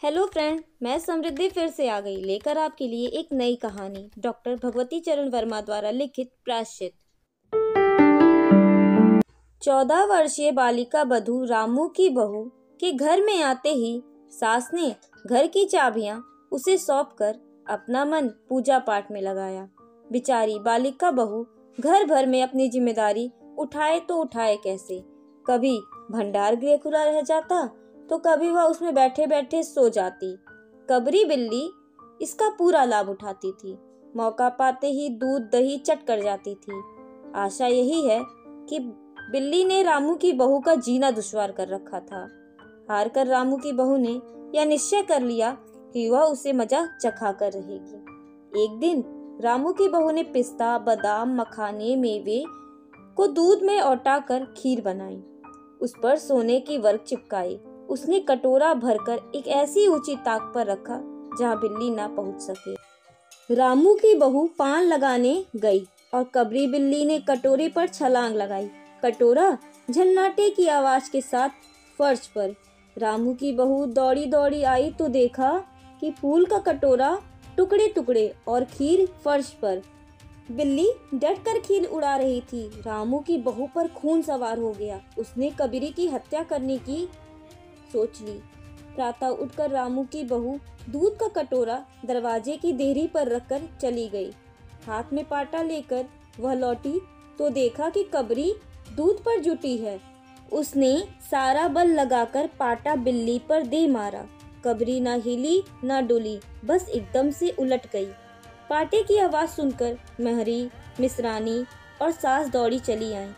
Hello friend, मैं समृद्धि फिर से आ गई लेकर आपके लिए एक नई कहानी डॉक्टर भगवती चरण वर्मा द्वारा लिखित प्रायश्चित। 14 वर्षीय बालिका बधू रामू की बहू के घर में आते ही सास ने घर की चाबियां उसे सौंपकर अपना मन पूजा पाठ में लगाया। बेचारी बालिका बहू घर भर में अपनी जिम्मेदारी उठाए तो उठाए कैसे। कभी भंडार गृह खुला रह जाता तो कभी वह उसमें बैठे बैठे सो जाती। कबरी बिल्ली इसका पूरा लाभ उठाती थी। मौका पाते ही दूध दही चट कर जाती थी। आशा यही है कि बिल्ली ने रामू की बहू का जीना दुश्वार कर रखा था। हार कर रामू की बहू ने यह निश्चय कर लिया कि वह उसे मजा चखा कर रहेगी। एक दिन रामू की बहू ने पिस्ता, बादाम, मखाने, मेवे को दूध में औटाकर खीर बनाई। उस पर सोने की वर्क चिपकाई। उसने कटोरा भरकर एक ऐसी ऊंची ताक पर रखा जहां बिल्ली ना पहुंच सके। रामू की बहू पान लगाने गई और कबरी बिल्ली ने कटोरे पर छलांग लगाई। कटोरा झन्नाटे की आवाज के साथ फर्श पर। रामू की बहू दौड़ी दौड़ी आई तो देखा कि फूल का कटोरा टुकड़े टुकड़े और खीर फर्श पर। बिल्ली डट कर खीर उड़ा रही थी। रामू की बहू पर खून सवार हो गया। उसने कबीरी की हत्या करने की सोच ली। प्रातः उठकर रामू की बहू दूध का कटोरा दरवाजे की देहरी पर रखकर चली गई। हाथ में पाटा लेकर वह लौटी तो देखा कि कबरी दूध पर जुटी है। उसने सारा बल लगाकर पाटा बिल्ली पर दे मारा। कबरी ना हिली ना डुली, बस एकदम से उलट गई। पाटे की आवाज सुनकर महरी, मिश्रानी और सास दौड़ी चली आई।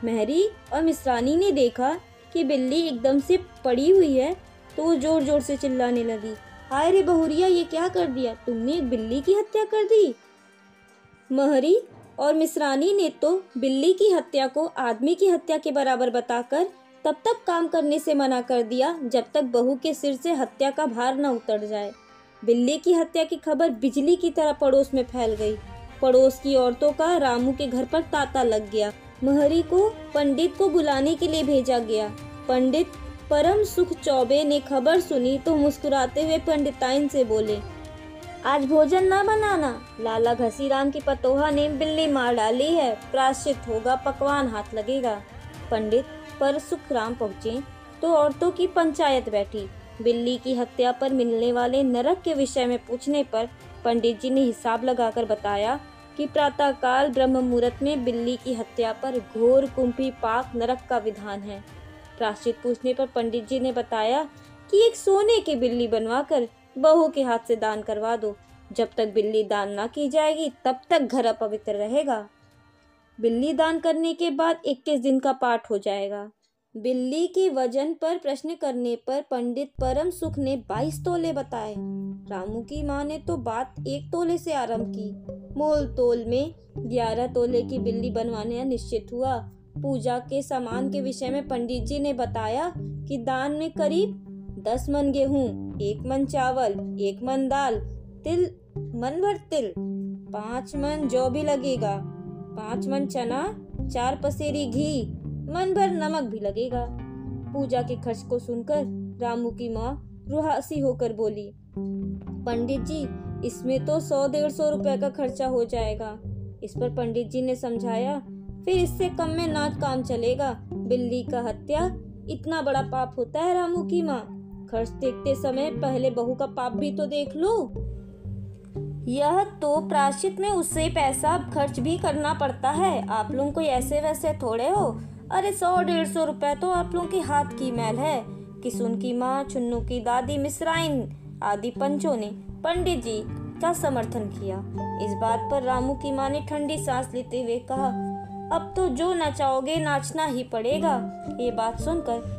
महरी और मिश्रानी ने देखा कि बिल्ली एकदम से पड़ी हुई है तो वो जोर जोर से चिल्लाने लगी, हाय रे बहुरिया, ये क्या कर दिया? तुमने एक बिल्ली की हत्या कर दी। महरी और मिश्रानी ने तो बिल्ली की हत्या को आदमी की हत्या के बराबर बताकर तब तक काम करने से मना कर दिया जब तक बहू के सिर से हत्या का भार न उतर जाए। बिल्ली की हत्या की खबर बिजली की तरह पड़ोस में फैल गई। पड़ोस की औरतों का रामू के घर पर तांता लग गया। महरी को पंडित को बुलाने के लिए भेजा गया। पंडित परम सुख चौबे ने खबर सुनी तो मुस्कुराते हुए पंडिताइन से बोले, आज भोजन ना बनाना, लाला घसीराम की पतोहा ने बिल्ली मार डाली है, प्रायश्चित होगा, पकवान हाथ लगेगा। पंडित पर सुखराम पहुँचे तो औरतों की पंचायत बैठी। बिल्ली की हत्या पर मिलने वाले नरक के विषय में पूछने पर पंडित जी ने हिसाब लगाकर बताया कि प्रातःकाल ब्रह्म मुहूर्त में बिल्ली की हत्या पर घोर कुंभी पाक नरक का विधान है। प्रायश्चित पूछने पर पंडित जी ने बताया कि एक सोने की बिल्ली बनवाकर बहू के हाथ से दान करवा दो। जब तक बिल्ली दान ना की जाएगी तब तक घर अपवित्र रहेगा। बिल्ली दान करने के बाद 21 दिन का पाठ हो जाएगा। बिल्ली के वजन पर प्रश्न करने पर पंडित परम सुख ने 22 तोले बताए। रामू की माँ ने तो बात 1 तोले से आरंभ की। मोल तोल में 11 तोले की बिल्ली बनवाने निश्चित हुआ। पूजा के सामान के विषय में पंडित जी ने बताया कि दान में करीब 10 मन गेहूं, 1 मन चावल, 1 मन दाल, तिल मन भर तिल, 5 मन जौ भी लगेगा, 5 मन चना, 4 पसेरी घी, मन भर नमक भी लगेगा। पूजा के खर्च को सुनकर रामू की माँ रुहासी होकर बोली, पंडित जी, इसमें तो 100-150 रुपए का खर्चा हो जाएगा। इस पर पंडित जी ने समझाया, फिर इससे कम में ना काम चलेगा। बिल्ली का हत्या इतना बड़ा पाप होता है रामू की माँ। खर्च देखते समय पहले बहू का पाप भी तो देख लो। यह तो प्रायश्चित में उससे पैसा खर्च भी करना पड़ता है। आप लोगों को ऐसे वैसे थोड़े हो। अरे 100-150 रुपए तो आप लोगों के हाथ की मैल है। किसुन की माँ, छुन्नू की दादी, मिश्राइन आदि पंचों ने पंडित जी का समर्थन किया। इस बात पर रामू की माँ ने ठंडी सांस लेते हुए कहा, अब तो जो नचाओगे नाचना ही पड़ेगा। ये बात सुनकर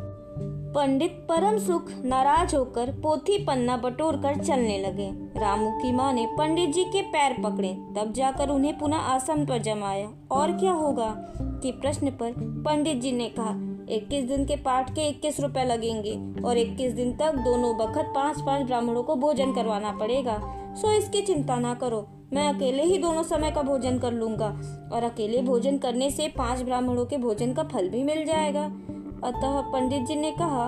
पंडित परम सुख नाराज होकर पोथी पन्ना बटोर कर चलने लगे। रामू की माँ ने पंडित जी के पैर पकड़े, तब जाकर उन्हें पुनः आसन पर जमाया। और क्या होगा के प्रश्न पर पंडित जी ने कहा, 21 दिन के पाठ के 21 रुपए लगेंगे और 21 दिन तक दोनों बखत 5-5 ब्राह्मणों को भोजन करवाना पड़ेगा। सो इसकी चिंता ना करो, मैं अकेले ही दोनों समय का भोजन कर लूंगा और अकेले भोजन करने से 5 ब्राह्मणों के भोजन का फल भी मिल जाएगा। अतः पंडित जी ने कहा,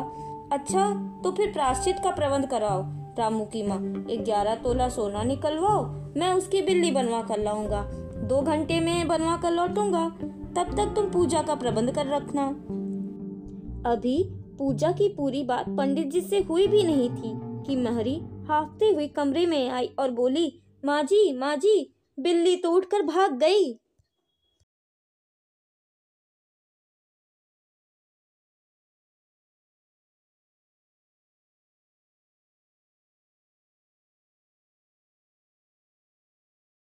अच्छा तो फिर प्रायश्चित का प्रबंध कराओ। रामू की माँ, 11 तोला सोना निकलवाओ, मैं उसकी बिल्ली बनवा कर लाऊंगा। 2 घंटे में बनवा कर लौटूंगा, तब तक तुम पूजा का प्रबंध कर रखना। अभी पूजा की पूरी बात पंडित जी से हुई भी नहीं थी कि महरी हांफते हुई कमरे में आई और बोली, माँ जी, बिल्ली तो उठकर भाग गई।